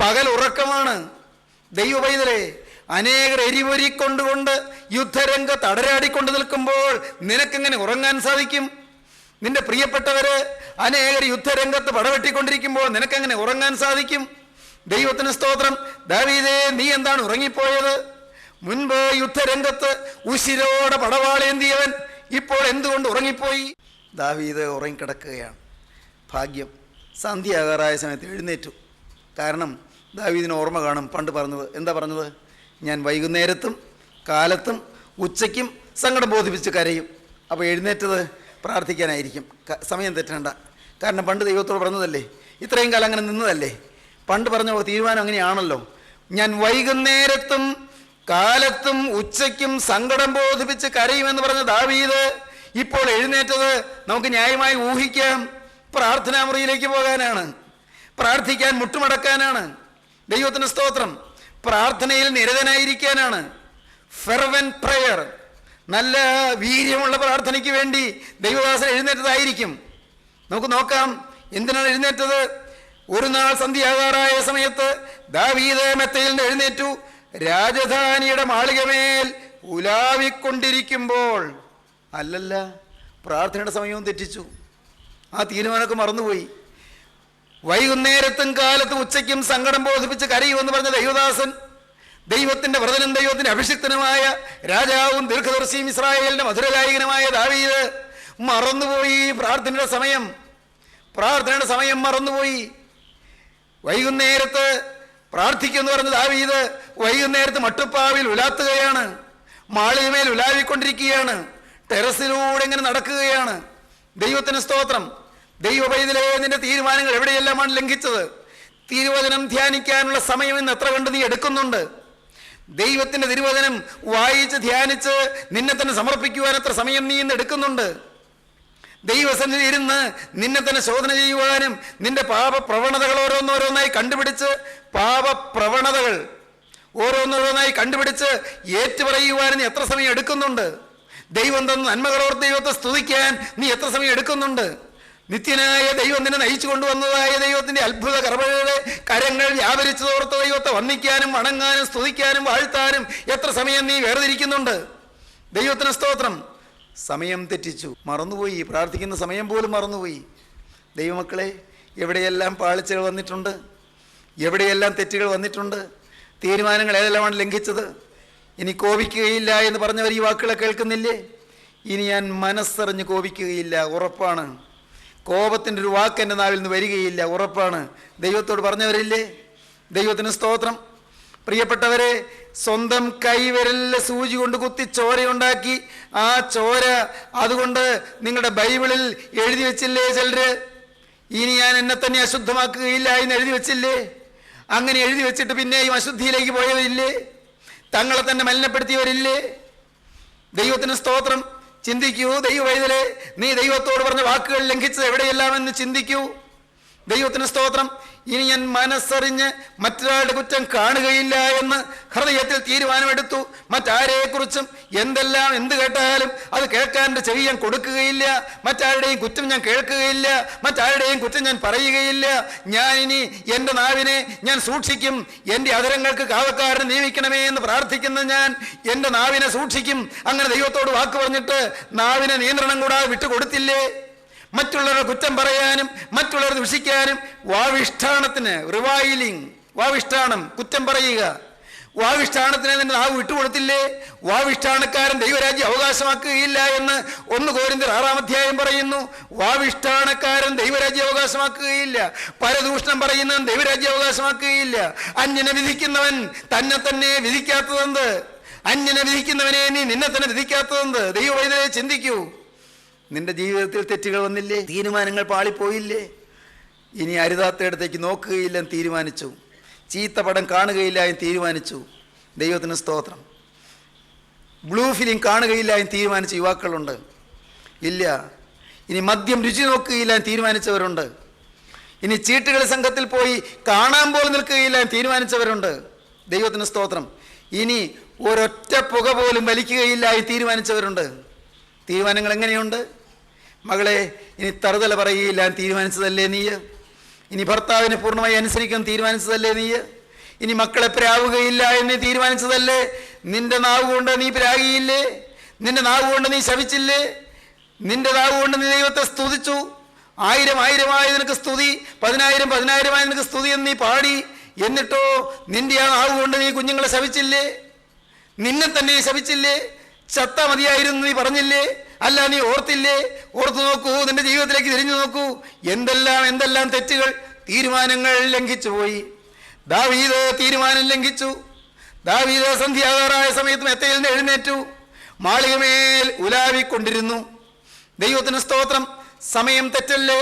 പകൽ ഉറക്കമാണ്. ദൈവപൈതലേ, അനേകർ എരിപൊരിക്കൊണ്ടുകൊണ്ട് യുദ്ധരംഗത്ത് അടരാടിക്കൊണ്ട് നിൽക്കുമ്പോൾ നിനക്കെങ്ങനെ ഉറങ്ങാൻ സാധിക്കും? നിന്റെ പ്രിയപ്പെട്ടവര് അനേകർ യുദ്ധരംഗത്ത് പടവെട്ടിക്കൊണ്ടിരിക്കുമ്പോൾ നിനക്കെങ്ങനെ ഉറങ്ങാൻ സാധിക്കും? ദൈവത്തിന് സ്തോത്രം. ദാവീദേ, നീ എന്താണ് ഉറങ്ങിപ്പോയത്? മുൻപ് യുദ്ധരംഗത്ത് ഉശിരോടെ പടവാളേന്തിയവൻ ഇപ്പോൾ എന്തുകൊണ്ട് ഉറങ്ങിപ്പോയി? ദാവീദ് ഉറങ്ങിക്കിടക്കുകയാണ്. ഭാഗ്യം, സന്ധ്യയാകാറായ സമയത്ത് എഴുന്നേറ്റു. കാരണം ദാവീദിന് ഓർമ്മ കാണും പണ്ട് പറഞ്ഞത്. എന്താ പറഞ്ഞത്? ഞാൻ വൈകുന്നേരത്തും കാലത്തും ഉച്ചയ്ക്കും സങ്കടം ബോധിപ്പിച്ച് കരയും. അപ്പോൾ എഴുന്നേറ്റത് പ്രാർത്ഥിക്കാനായിരിക്കും. സമയം തെറ്റേണ്ട. കാരണം പണ്ട് ദൈവത്തോട് പറഞ്ഞതല്ലേ, ഇത്രയും കാലം അങ്ങനെ നിന്നതല്ലേ. പണ്ട് പറഞ്ഞ തീരുമാനം അങ്ങനെയാണല്ലോ. ഞാൻ വൈകുന്നേരത്തും കാലത്തും ഉച്ചയ്ക്കും സങ്കടം ബോധിപ്പിച്ച് കരയുമെന്ന് പറഞ്ഞ ദാവീദ് ഇപ്പോൾ എഴുന്നേറ്റത് നമുക്ക് ന്യായമായി ഊഹിക്കാം. പ്രാർത്ഥനാ മുറിയിലേക്ക് പോകാനാണ്, പ്രാർത്ഥിക്കാൻ മുട്ടുമടക്കാനാണ്. ദൈവത്തിന് സ്തോത്രം. പ്രാർത്ഥനയിൽ നിരതനായിരിക്കാനാണ്. ഫെർവന്റ് പ്രയർ, നല്ല വീര്യമുള്ള പ്രാർത്ഥനയ്ക്ക് വേണ്ടി ദൈവദാസൻ എഴുന്നേറ്റതായിരിക്കും. നമുക്ക് നോക്കാം എന്തിനാണ് എഴുന്നേറ്റത്. ഒരു നാൾ സന്ധ്യയാകാറായ സമയത്ത് ദാവീദ് മെത്തയിൽ നിന്ന് എഴുന്നേറ്റു. രാജധാനിയുടെ മാളികമേൽ ഉലാവിക്കൊണ്ടിരിക്കുമ്പോൾ, അല്ലല്ല, പ്രാർത്ഥനയുടെ സമയവും തെറ്റിച്ചു. ആ തീരുമാനമൊക്കെ മറന്നുപോയി. വൈകുന്നേരത്തും കാലത്തും ഉച്ചയ്ക്കും സങ്കടം ബോധിപ്പിച്ച് കരയുമെന്ന് പറഞ്ഞ ദൈവദാസൻ, ദൈവത്തിൻ്റെ വ്രതനും ദൈവത്തിൻ്റെ അഭിഷിക്തനുമായ രാജാവും ദീർഘദർശിയും ഇസ്രായേലിൻ്റെ മധുരഗായകനുമായ ദാവീദ് മറന്നുപോയി പ്രാർത്ഥനയുടെ സമയം. പ്രാർത്ഥനയുടെ സമയം മറന്നുപോയി. വൈകുന്നേരത്ത് പ്രാർത്ഥിക്കുമെന്ന് പറഞ്ഞ ദാവീദ് വൈകുന്നേരത്ത് മട്ടുപ്പാവിൽ ഉലാത്തുകയാണ്. മാളികമേൽ ഉലാവിക്കൊണ്ടിരിക്കുകയാണ്. ടെറസിലൂടെ ഇങ്ങനെ നടക്കുകയാണ്. ദൈവത്തിന് സ്തോത്രം. ദൈവപൈതലേ, നിന്റെ തീരുമാനങ്ങൾ എവിടെയെല്ലാമാണ് ലംഘിച്ചത്? തിരുവചനം ധ്യാനിക്കാനുള്ള സമയം ഇന്ന് എത്ര കണ്ട് നീ എടുക്കുന്നുണ്ട്? ദൈവത്തിൻ്റെ തിരുവചനം വായിച്ച് ധ്യാനിച്ച് നിന്നെ തന്നെ സമർപ്പിക്കുവാൻ എത്ര സമയം നീ ഇന്ന് എടുക്കുന്നുണ്ട്? ദൈവസന്നിധി ഇരുന്ന് നിന്നെ തന്നെ ശോധന ചെയ്യുവാനും നിന്റെ പാപപ്രവണതകൾ ഓരോന്നോരോന്നായി കണ്ടുപിടിച്ച് പാപപ്രവണതകൾ ഓരോന്നോരോന്നായി കണ്ടുപിടിച്ച് ഏറ്റുപറയുവാനും നീ എത്ര സമയം എടുക്കുന്നുണ്ട്? ദൈവം തന്ന നന്മകളോർ ദൈവത്തെ സ്തുതിക്കാൻ നീ എത്ര സമയം എടുക്കുന്നുണ്ട്? നിത്യനായ ദൈവം നിന്നെ നയിച്ചു കൊണ്ടുവന്നതായ ദൈവത്തിൻ്റെ അത്ഭുത കരങ്ങൾ വ്യാപരിച്ചതോർത്ത ദൈവത്തെ വന്ദിക്കാനും വണങ്ങാനും സ്തുതിക്കാനും വാഴ്ത്താനും എത്ര സമയം നീ വേർതിരിക്കുന്നുണ്ട്? ദൈവത്തിന് സ്തോത്രം. സമയം തെറ്റിച്ചു, മറന്നുപോയി. പ്രാർത്ഥിക്കുന്ന സമയം പോലും മറന്നുപോയി. ദൈവമക്കളെ, എവിടെയെല്ലാം പാളിച്ചകൾ വന്നിട്ടുണ്ട്, എവിടെയെല്ലാം തെറ്റുകൾ വന്നിട്ടുണ്ട്, തീരുമാനങ്ങൾ ഏതെല്ലാമാണ് ലംഘിച്ചത്. ഇനി കോപിക്കുകയില്ല എന്ന് പറഞ്ഞവർ ഈ വാക്കുകളെ കേൾക്കുന്നില്ലേ? ഇനി ഞാൻ മനസ്സറിഞ്ഞ് കോപിക്കുകയില്ല, ഉറപ്പാണ്. കോപത്തിൻ്റെ ഒരു വാക്ക് എൻ്റെ നാവിൽ നിന്ന് വരികയില്ല, ഉറപ്പാണ്. ദൈവത്തോട് പറഞ്ഞവരില്ലേ? ദൈവത്തിന് സ്തോത്രം. പ്രിയപ്പെട്ടവരെ, സ്വന്തം കൈവിരലിലെ സൂചി കൊണ്ട് കുത്തി ചോരയുണ്ടാക്കി ആ ചോര അതുകൊണ്ട് നിങ്ങളുടെ ബൈബിളിൽ എഴുതി വെച്ചില്ലേ ചിലര്? ഇനി ഞാൻ എന്നെ തന്നെ അശുദ്ധമാക്കുകയില്ല എന്ന് എഴുതി വെച്ചില്ലേ? അങ്ങനെ എഴുതി വെച്ചിട്ട് പിന്നെയും അശുദ്ധിയിലേക്ക് പോയവരില്ലേ? തങ്ങളെ തന്നെ മലിനപ്പെടുത്തിയവരില്ലേ? ദൈവത്തിന് സ്തോത്രം. ചിന്തിക്കൂ ദൈവവൈതലേ, നീ ദൈവത്തോട് പറഞ്ഞ വാക്കുകൾ ലംഘിച്ചത് എവിടെയെല്ലാമെന്ന് ചിന്തിക്കൂ. ദൈവത്തിന് സ്തോത്രം. ഇനി ഞാൻ മനസ്സറിഞ്ഞ് മറ്റൊരാളുടെ കുറ്റം കാണുകയില്ല എന്ന് ഹൃദയത്തിൽ തീരുമാനമെടുത്തു. മറ്റാരെക്കുറിച്ചും എന്ത് കേട്ടാലും അത് കേൾക്കാൻ എൻ്റെ ചെവി ഞാൻ കൊടുക്കുകയില്ല. മറ്റാരുടെയും കുറ്റം ഞാൻ കേൾക്കുകയില്ല. മറ്റാരുടെയും കുറ്റം ഞാൻ പറയുകയില്ല. ഞാൻ ഇനി എൻ്റെ നാവിനെ ഞാൻ സൂക്ഷിക്കും. എൻ്റെ അധരങ്ങൾക്ക് കാവക്കാരനെ നിയമിക്കണമേ എന്ന് പ്രാർത്ഥിക്കുന്ന ഞാൻ എൻ്റെ നാവിനെ സൂക്ഷിക്കും. അങ്ങനെ ദൈവത്തോട് വാക്ക് പറഞ്ഞിട്ട് നാവിനെ നിയന്ത്രണം കൂടാതെ വിട്ടുകൊടുത്തില്ലേ? മറ്റുള്ളവരുടെ കുറ്റം പറയാനും മറ്റുള്ളവരെ ദുഷിക്കാനും വാവിഷ്ഠാണത്തിന് റിവൈലിംഗ്, വാവിഷ്ഠാണം, കുറ്റം പറയുക, വാവിഷ്ഠാണത്തിന് നിന്റെ നാവ് വിട്ടുകൊടുത്തില്ലേ? വാവിഷ്ഠാണക്കാരൻ ദൈവരാജ്യം അവകാശമാക്കുകയില്ല എന്ന് 1 കൊരിന്ത്യർ 6-ാം അധ്യായം പറയുന്നു. വാവിഷ്ഠാണക്കാരൻ ദൈവരാജ്യം അവകാശമാക്കുകയില്ല. പരദൂഷണം പറയുന്നവൻ ദൈവരാജ്യം അവകാശമാക്കുകയില്ല. അന്യനെ വിധിക്കുന്നവൻ തന്നെ തന്നെ വിധിക്കാത്തതെന്ത്? അന്യനെ വിധിക്കുന്നവനെ നീ നിന്നെ തന്നെ വിധിക്കാത്തതെന്ത്? ദൈവവൈദ്യരെ ചിന്തിക്കൂ. നിന്റെ ജീവിതത്തിൽ തെറ്റുകൾ വന്നില്ലേ? തീരുമാനങ്ങൾ പാളിപ്പോയില്ലേ? ഇനി അരുതാത്തയിടത്തേക്ക് നോക്കുകയില്ല എന്ന് തീരുമാനിച്ചു. ചീത്ത പടം കാണുകയില്ല എന്ന് തീരുമാനിച്ചു. ദൈവത്തിന് സ്തോത്രം. ബ്ലൂ ഫിലിം കാണുകയില്ല എന്ന് തീരുമാനിച്ച യുവാക്കളുണ്ട്. ഇല്ല. ഇനി മദ്യം രുചി നോക്കുകയില്ല എന്ന് തീരുമാനിച്ചവരുണ്ട്. ഇനി ചീട്ടുകളി സംഘത്തിൽ പോയി കാണാൻ പോലും നിൽക്കുകയില്ല എന്ന് തീരുമാനിച്ചവരുണ്ട്. ദൈവത്തിന് സ്തോത്രം. ഇനി ഒരൊറ്റ പുക പോലും വലിക്കുകയില്ല എന്ന് തീരുമാനിച്ചവരുണ്ട്. തീരുമാനങ്ങൾ എങ്ങനെയുണ്ട്? മകളെ, ഇനി തറുതല പറയുകയില്ല എന്ന് തീരുമാനിച്ചതല്ലേ നീ? ഇനി ഭർത്താവിനെ പൂർണ്ണമായി അനുസരിക്കാൻ തീരുമാനിച്ചതല്ലേ നീ? ഇനി മക്കളെ പ്രാവുകയില്ല എന്ന് തീരുമാനിച്ചതല്ലേ? നിന്റെ നാവ് കൊണ്ട് നീ പ്രാകിയില്ലേ? നിന്റെ നാവ് കൊണ്ട് നീ ശപിച്ചില്ലേ? നിന്റെ നാവ് കൊണ്ട് നീ ദൈവത്തെ സ്തുതിച്ചു. 1000 നിനക്ക് സ്തുതി, 10,000 നിനക്ക് സ്തുതി എന്ന് നീ പാടി. എന്നിട്ടോ നിന്റെ ആ നാവ് കൊണ്ട് നീ കുഞ്ഞുങ്ങളെ ശപിച്ചില്ലേ? നിന്നെ തന്നെ ശപിച്ചില്ലേ? ചത്താ മതിയായിരുന്നു നീ പറഞ്ഞില്ലേ? അല്ല, നീ ഓർത്തില്ലേ? ഓർത്തു നോക്കൂ, നിന്റെ ജീവിതത്തിലേക്ക് തിരിഞ്ഞു നോക്കൂ. എന്തെല്ലാം തെറ്റുകൾ, തീരുമാനങ്ങൾ ലംഘിച്ചു പോയി. ദാവീദ് തീരുമാനം ലംഘിച്ചു. ദാവീദ് സന്ധ്യാകാറായ സമയത്ത് മെത്തയിൽ നിന്ന് എഴുന്നേറ്റു, മാളികമേൽ ഉലാവിക്കൊണ്ടിരുന്നു. ദൈവത്തിന് സ്തോത്രം. സമയം തെറ്റല്ലേ?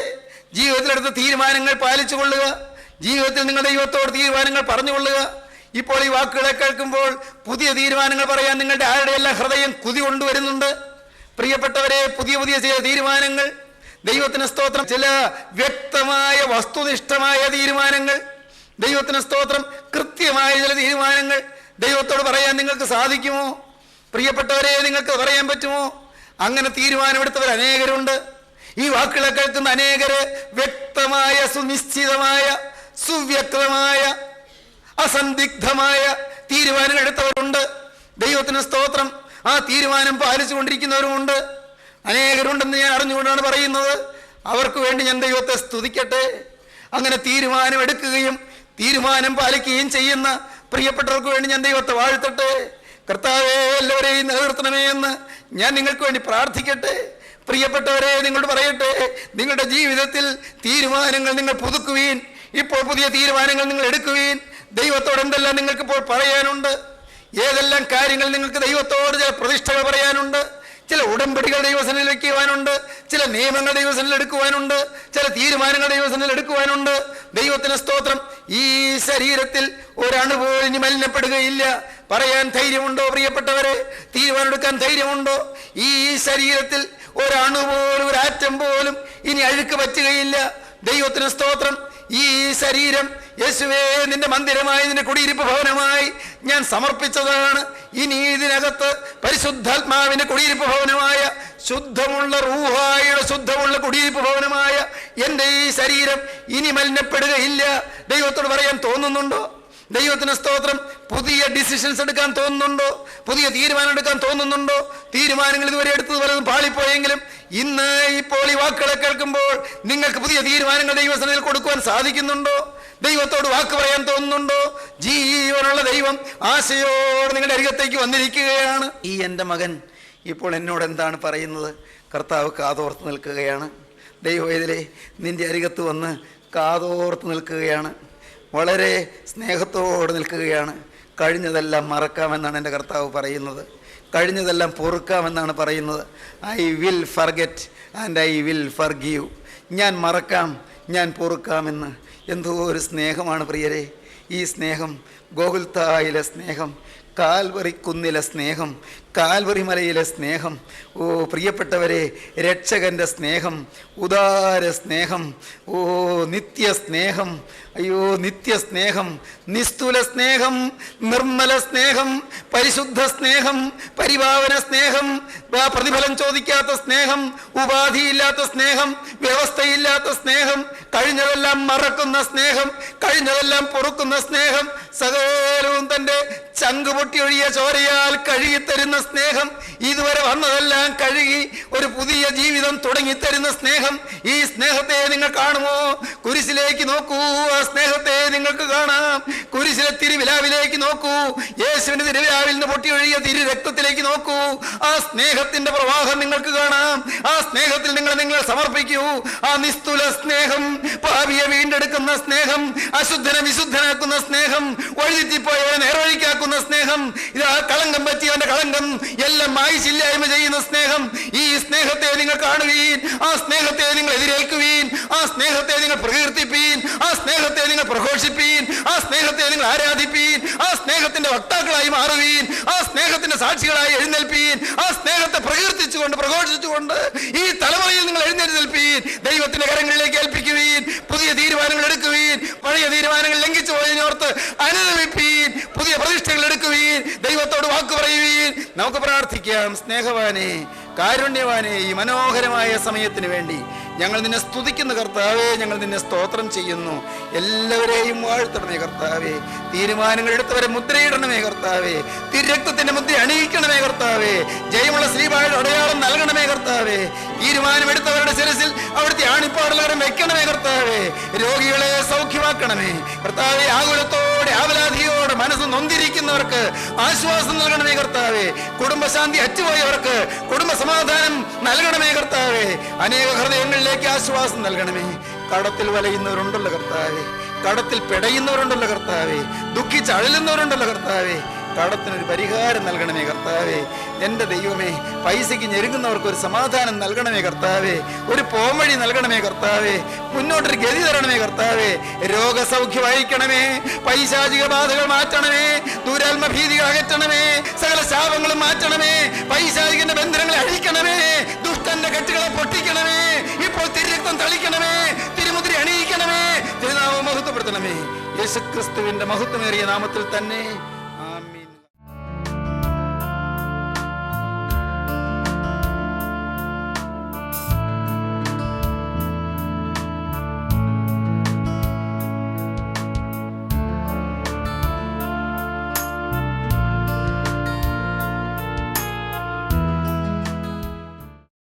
ജീവിതത്തിലെടുത്ത തീരുമാനങ്ങൾ പാലിച്ചു കൊള്ളുക. ജീവിതത്തിൽ നിങ്ങൾ ദൈവത്തോട് തീരുമാനങ്ങൾ പറഞ്ഞുകൊള്ളുക. ഇപ്പോൾ ഈ വാക്കുകളെ കേൾക്കുമ്പോൾ പുതിയ തീരുമാനങ്ങൾ പറയാൻ നിങ്ങളുടെ ആരുടെയെല്ലാം ഹൃദയം കുതി കൊണ്ടുവരുന്നുണ്ട്. പ്രിയപ്പെട്ടവരെ, പുതിയ ചില തീരുമാനങ്ങൾ, ദൈവത്തിന് സ്തോത്രം, ചില വ്യക്തമായ വസ്തുനിഷ്ഠമായ തീരുമാനങ്ങൾ, ദൈവത്തിന് സ്തോത്രം, കൃത്യമായ ചില തീരുമാനങ്ങൾ ദൈവത്തോട് പറയാൻ നിങ്ങൾക്ക് സാധിക്കുമോ? പ്രിയപ്പെട്ടവരെ, നിങ്ങൾക്ക് പറയാൻ പറ്റുമോ? അങ്ങനെ തീരുമാനമെടുത്തവർ അനേകരുണ്ട്. ഈ വാക്കുകളെ കേൾക്കുന്ന അനേകര് വ്യക്തമായ, സുനിശ്ചിതമായ, സുവ്യക്തമായ, അസന്ദിഗ്ധമായ തീരുമാനങ്ങൾ എടുത്തവരുണ്ട്. ദൈവത്തിന് സ്തോത്രം. ആ തീരുമാനം പാലിച്ചു കൊണ്ടിരിക്കുന്നവരുമുണ്ട്. അനേകരുണ്ടെന്ന് ഞാൻ അറിഞ്ഞുകൊണ്ടാണ് പറയുന്നത്. അവർക്ക് വേണ്ടി ഞാൻ ദൈവത്തെ സ്തുതിക്കട്ടെ. അങ്ങനെ തീരുമാനം എടുക്കുകയും തീരുമാനം പാലിക്കുകയും ചെയ്യുന്ന പ്രിയപ്പെട്ടവർക്ക് വേണ്ടി ഞാൻ ദൈവത്തെ വാഴ്ത്തട്ടെ. കർത്താവേ, എല്ലാവരെയും നിലനിർത്തണമേ എന്ന് ഞാൻ നിങ്ങൾക്ക് വേണ്ടി പ്രാർത്ഥിക്കട്ടെ. പ്രിയപ്പെട്ടവരെ, നിങ്ങളോട് പറയട്ടെ, നിങ്ങളുടെ ജീവിതത്തിൽ തീരുമാനങ്ങൾ നിങ്ങൾ പുതുക്കുവീൻ. ഇപ്പോൾ പുതിയ തീരുമാനങ്ങൾ നിങ്ങൾ എടുക്കുവീൻ. ദൈവത്തോട് എന്തെല്ലാം നിങ്ങൾക്കിപ്പോൾ പറയാനുണ്ട്? ഏതെല്ലാം കാര്യങ്ങൾ നിങ്ങൾക്ക് ദൈവത്തോട് ചില പ്രതിഷ്ഠകൾ പറയാനുണ്ട്, ചില ഉടമ്പടികൾ ദൈവസന്നിധിയിൽ വയ്ക്കുവാനുണ്ട്, ചില നിയമങ്ങൾ ദൈവസന്നിധിയിൽ എടുക്കുവാനുണ്ട്, ചില തീരുമാനങ്ങൾ ദൈവസന്നിധിയിൽ എടുക്കുവാനുണ്ട്. ദൈവത്തിന് സ്തോത്രം. ഈ ശരീരത്തിൽ ഒരണുപോലും ഇനി മലിനപ്പെടുകയില്ല. പറയാൻ ധൈര്യമുണ്ടോ പ്രിയപ്പെട്ടവരെ? തീരുമാനമെടുക്കാൻ ധൈര്യമുണ്ടോ? ഈ ശരീരത്തിൽ ഒരണുപോലും, ഒരാറ്റം പോലും ഇനി അഴുക്ക് പറ്റുകയില്ല. ദൈവത്തിന് സ്തോത്രം. ഈ ശരീരം യേശുവേ, നിന്റെ മന്ദിരമായി, നിന്റെ കുടിയിരിപ്പ് ഭവനമായി ഞാൻ സമർപ്പിച്ചതാണ്. ഇനി ഇതിനകത്ത് പരിശുദ്ധാത്മാവിന്റെ കുടിയിരിപ്പ് ഭവനമായ, ശുദ്ധമുള്ള റൂഹായുടെ ശുദ്ധമുള്ള കുടിയിരിപ്പ് ഭവനമായ എൻ്റെ ഈ ശരീരം ഇനി മലിനപ്പെടുകയില്ല. ദൈവത്തോട് പറയാൻ തോന്നുന്നുണ്ടോ? ദൈവത്തിന് സ്തോത്രം. പുതിയ ഡിസിഷൻസ് എടുക്കാൻ തോന്നുന്നുണ്ടോ? പുതിയ തീരുമാനം എടുക്കാൻ തോന്നുന്നുണ്ടോ? തീരുമാനങ്ങൾ ഇതുവരെ എടുത്തത് പലതും പാളിപ്പോയെങ്കിലും ഇന്ന് ഇപ്പോൾ ഈ വാക്കുകളെ കേൾക്കുമ്പോൾ നിങ്ങൾക്ക് പുതിയ തീരുമാനങ്ങൾ ദൈവസന്നിധിയിൽ കൊടുക്കുവാൻ സാധിക്കുന്നുണ്ടോ? ദൈവത്തോട് വാക്ക് പറയാൻ തോന്നുന്നുണ്ടോ? ജീവനുള്ള ദൈവം ആശയോട് നിങ്ങളുടെ അരികത്തേക്ക് വന്നിരിക്കുകയാണ്. ഈ എൻ്റെ മകൻ ഇപ്പോൾ എന്നോട് എന്താണ് പറയുന്നത്? കർത്താവ് കാതോർത്ത് നിൽക്കുകയാണ്. ദൈവവേദനേ, നിന്റെ അരികത്ത് വന്ന് കാതോർത്ത് നിൽക്കുകയാണ്. വളരെ സ്നേഹത്തോടെ നിൽക്കുകയാണ്. കഴിഞ്ഞതെല്ലാം മറക്കാമെന്നാണ് എൻ്റെ കർത്താവ് പറയുന്നത്. കഴിഞ്ഞതെല്ലാം പൊറുക്കാമെന്നാണ് പറയുന്നത്. I will forget and I will forgive. ഞാൻ മറക്കാം, ഞാൻ പൊറുക്കാമെന്ന്. എന്തോ ഒരു സ്നേഹമാണ് പ്രിയരെ ഈ സ്നേഹം. ഗോകുൽത്തായിലെ സ്നേഹം, കാൽവറി കുന്നിലെ സ്നേഹം, കാൽവറി മലയിലെ സ്നേഹം. ഓ പ്രിയപ്പെട്ടവരെ, രക്ഷകൻ്റെ സ്നേഹം, ഉദാര സ്നേഹം, ഓ നിത്യസ്നേഹം, അയ്യോ നിത്യസ്നേഹം, നിസ്തുല സ്നേഹം, നിർമ്മല സ്നേഹം, പരിശുദ്ധ സ്നേഹം, പരിഭാവന സ്നേഹം, പ്രതിഫലം ചോദിക്കാത്ത സ്നേഹം, ഉപാധിയില്ലാത്ത സ്നേഹം, വ്യവസ്ഥയില്ലാത്ത സ്നേഹം, കഴിഞ്ഞതെല്ലാം മറക്കുന്ന സ്നേഹം, കഴിഞ്ഞതെല്ലാം പൊറുക്കുന്ന സ്നേഹം, സകലവും തൻ്റെ ചങ്ക് പൊട്ടിയൊഴിയ ചോരയാൽ കഴുകിത്തരുന്ന സ്നേഹം, ഇതുവരെ വന്നതെല്ലാം കഴുകി ഒരു പുതിയ ജീവിതം തുടങ്ങിത്തരുന്ന സ്നേഹം. ഈ സ്നേഹത്തെ നിങ്ങൾ കാണുമോ? കുരിശിലേക്ക് നോക്കൂ, ആ സ്നേഹത്തെ നിങ്ങൾക്ക് കാണാം. കുരിശിലെ തിരുവിലാവിലേക്ക് നോക്കൂ, യേശുവിന്റെ തിരുവിലാവിൽ നിന്ന് പൊട്ടിയൊഴിയ തിരു രക്തത്തിലേക്ക് നോക്കൂ. ആ സ്നേഹത്തിന്റെ പ്രവാഹം നിങ്ങൾക്ക് കാണാം. ആ സ്നേഹത്തിൽ നിങ്ങളെ സമർപ്പിക്കൂ. ആ നിസ്തുല സ്നേഹം, പാപിയെ വീണ്ടെടുക്കുന്ന സ്നേഹം, അശുദ്ധനെ വിശുദ്ധനാക്കുന്ന സ്നേഹം, വഴിതെറ്റിപ്പോയവനെ നേർവഴിക്കാക്കുന്ന സ്നേഹം, ഇതാ കളങ്കം പറ്റിയവന്റെ കളങ്കം എല്ലാം മായിച്ചില്ലായ്മ ചെയ്യുന്ന സ്നേഹം. ഈ സ്നേഹത്തെ നിങ്ങൾ കാണുവീൻ. ആ സ്നേഹത്തെ നിങ്ങൾ എതിരേൽക്കുവീൻ. ആ സ്നേഹത്തെ നിങ്ങൾ പ്രകീർത്തിപ്പീൻ. ആ സ്നേഹത്തെ നിങ്ങൾ പ്രഘോഷിപ്പീൻ. ആ സ്നേഹത്തെ നിങ്ങൾ ആരാധിപ്പീൻ. ആ സ്നേഹത്തിന്റെ വക്താക്കളായി മാറുവീൻ. ആ സ്നേഹത്തിന്റെ സാക്ഷികളായി എഴുന്നേൽപ്പീൻ. ആ സ്നേഹത്തെ പ്രകീർത്തിച്ചുകൊണ്ട് പ്രഘോഷിച്ചുകൊണ്ട് ഈ തലമുറയിൽ നിങ്ങൾ എഴുന്നേൽപ്പീൻ. ദൈവത്തിന്റെ കരങ്ങളിലേക്ക് ഏൽപ്പിക്കുവീൻ. പുതിയ തീരുമാനങ്ങൾ എടുക്കുവീൻ. പഴയ തീരുമാനങ്ങൾ ലംഘിച്ചു പോയതിനോർത്ത് അനുഭവിപ്പീൻ. പുതിയ പ്രതിഷ്ഠകൾ എടുക്കുവീൻ. ദൈവത്തോട് വാക്ക് പറയുവീൻ. നമുക്ക് പ്രാർത്ഥിക്കാം. സ്നേഹവാനെ, കാരുണ്യവാനെ, ഈ മനോഹരമായ സമയത്തിന് വേണ്ടി ഞങ്ങൾ നിന്നെ സ്തുതിക്കുന്ന കർത്താവേ, ഞങ്ങൾ നിന്നെ സ്തോത്രം ചെയ്യുന്നു. എല്ലാവരെയും വാഴ്ത്തണമേ കർത്താവേ. തീരുമാനങ്ങൾ എടുത്തവരെ മുദ്രയിടണമേ കർത്താവേ. തിരുരക്തത്തിന്റെ മുദ്ര അണിയിക്കണമേ കർത്താവേ. ജയമുള്ള ശ്രീബായുടെ അടയാളം നൽകണമേ കർത്താവേ. തീരുമാനമെടുത്തവരുടെ ശിരസിൽ അവിടുത്തെ ആണിപ്പാടലവരും വെക്കണമേ കർത്താവേ. രോഗികളെ സൗഖ്യമാക്കണമേ കർത്താവേ. ആകുലത്തോടെ ആവലാധിയോടെ മനസ്സ് നൊന്തിരിക്കുന്നവർക്ക് ആശ്വാസം നൽകണമേ കർത്താവേ. കുടുംബശാന്തി അറ്റുപോയവർക്ക് കുടുംബ സമാധാനം നൽകണമേ കർത്താവേ. അനേക ഹൃദയങ്ങളിലേക്ക് ആശ്വാസം നൽകണമേ. കടത്തിൽ വലയുന്നവരുണ്ടല്ലോ കർത്താവേ, കടത്തിൽ പിടയുന്നവരുണ്ടല്ലോ കർത്താവേ, ദുഃഖിച്ചഴലുന്നവരുണ്ടല്ലോ കർത്താവേ. കടത്തിനൊരു പരിഹാരം നൽകണമേ കർത്താവേ. എൻ്റെ ദൈവമേ, പൈസയ്ക്ക് ഞെരുങ്ങുന്നവർക്ക് ഒരു സമാധാനം നൽകണമേ കർത്താവേ. ഒരു പോംവഴി നൽകണമേ കർത്താവേ. മുന്നോട്ടൊരു ഗതി തരണമേ കർത്താവേ. രോഗസൗഖ്യം അയക്കണമേ. പൈശാചിക ബാധകൾ മാറ്റണമേ. ദുരാത്മഭീതികൾ അകറ്റണമേ. സകല ശാപങ്ങളും മാറ്റണമേ. പൈശാചികന്റെ ബന്ധനങ്ങളെ അഴിക്കണമേ. ദുഷ്ടന്റെ കെട്ടുകളെ പൊട്ടിക്കണമേ. ഇപ്പോൾ തിരുരക്തം തളിക്കണമേ. തിരുമുദ്ര അണിയിക്കണമേ. തിരുനാമം മഹത്വപ്പെടുത്തണമേ. യേശുക്രിസ്തുവിന്റെ മഹത്വമേറിയ നാമത്തിൽ തന്നെ.